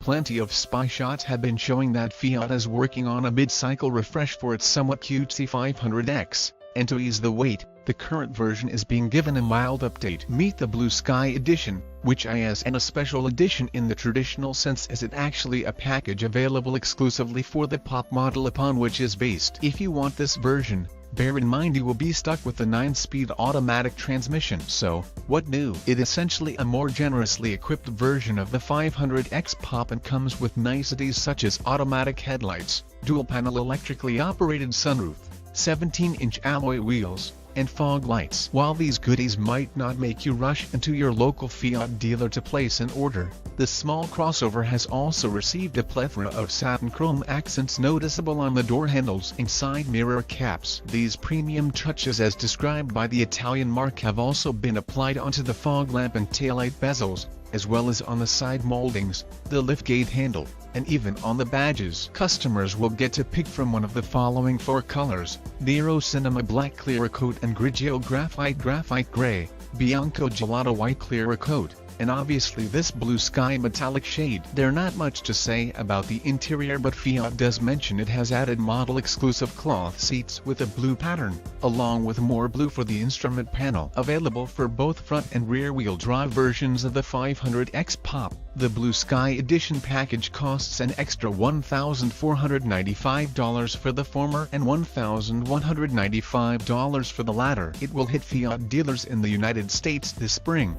Plenty of spy shots have been showing that Fiat is working on a mid-cycle refresh for its somewhat cutesy 500X, and to ease the wait, the current version is being given a mild update. Meet the Blue Sky Edition, which is a special edition in the traditional sense, as it actually a package available exclusively for the Pop model upon which is based. If you want this version, bear in mind you will be stuck with the 9-speed automatic transmission. So, what new? It is essentially a more generously equipped version of the 500X Pop and comes with niceties such as automatic headlights, dual-panel electrically operated sunroof, 17-inch alloy wheels, and fog lights. While these goodies might not make you rush into your local Fiat dealer to place an order, the small crossover has also received a plethora of satin chrome accents noticeable on the door handles and side mirror caps. These premium touches, as described by the Italian marque, have also been applied onto the fog lamp and taillight bezels, as well as on the side moldings, the liftgate handle, and even on the badges. Customers will get to pick from one of the following 4 colors: Nero Cinema Black Clear Coat and Grigio Graphite Gray, Bianco Gelato White Clear Coat, and obviously this Blue Sky Metallic shade. There's not much to say about the interior, but Fiat does mention it has added model-exclusive cloth seats with a blue pattern, along with more blue for the instrument panel. Available for both front and rear-wheel drive versions of the 500X Pop, the Blue Sky Edition package costs an extra $1,495 for the former and $1,195 for the latter. It will hit Fiat dealers in the United States this spring.